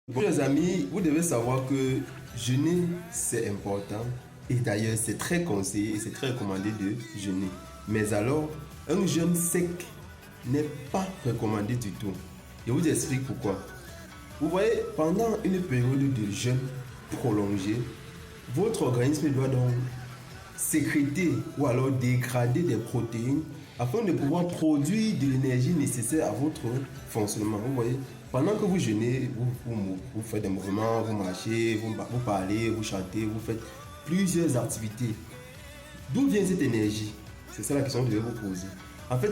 Bon, chers amis, vous devez savoir que jeûner, c'est important. Et d'ailleurs, c'est très conseillé et c'est très recommandé de jeûner. Mais alors, un jeûne sec n'est pas recommandé du tout. Je vous explique pourquoi. Vous voyez, pendant une période de jeûne prolongée, votre organisme doit donc sécréter ou alors dégrader des protéines afin de pouvoir produire de l'énergie nécessaire à votre fonctionnement. Vous voyez, pendant que vous jeûnez, vous faites des mouvements, vous marchez, vous parlez, vous chantez, vous faites plusieurs activités. D'où vient cette énergie? C'est ça la question que je vais vous poser. En fait,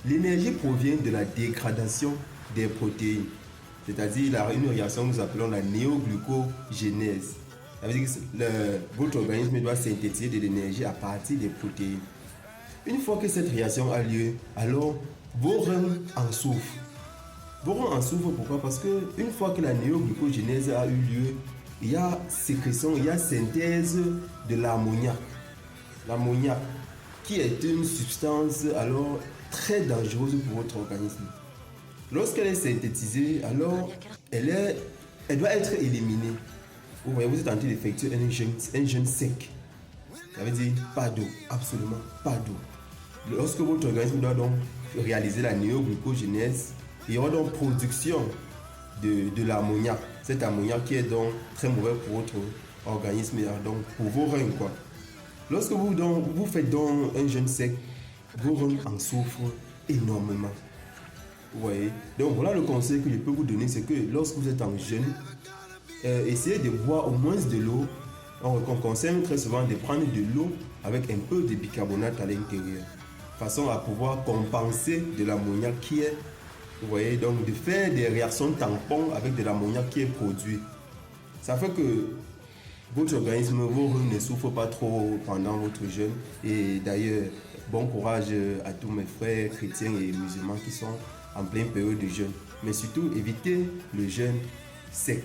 l'énergie provient de la dégradation des protéines, c'est-à-dire une réaction que nous appelons la néoglucogénèse. Ça veut dire que votre organisme doit synthétiser de l'énergie à partir des protéines. Une fois que cette réaction a lieu, alors vos reins en souffrent. Vos reins en souffrent pourquoi? Parce que une fois que la néoglucogénèse a eu lieu, il y a sécrétion, il y a synthèse de l'ammoniac. L'ammoniac, qui est une substance alors très dangereuse pour votre organisme. Lorsqu'elle est synthétisée, alors elle doit être éliminée. Vous voyez, vous êtes en train d'effectuer un jeûne sec. Ça veut dire pas d'eau, absolument pas d'eau. Lorsque votre organisme doit donc réaliser la néoglucogénèse, il y aura donc production de l'ammoniac. Cet ammoniac qui est donc très mauvais pour votre organisme et donc pour vos reins, quoi. Lorsque vous faites donc un jeûne sec, vos reins en souffrent énormément. Vous voyez? Donc voilà le conseil que je peux vous donner, c'est que lorsque vous êtes en jeûne, essayez de boire au moins de l'eau. On conseille très souvent de prendre de l'eau avec un peu de bicarbonate à l'intérieur, de façon à pouvoir compenser de l'ammoniac qui est, vous voyez, donc de faire des réactions tampons avec de l'ammoniac qui est produit. Ça fait que votre organisme, vos reins ne souffrent pas trop pendant votre jeûne. Et d'ailleurs, bon courage à tous mes frères chrétiens et musulmans qui sont en pleine période de jeûne. Mais surtout, évitez le jeûne sec.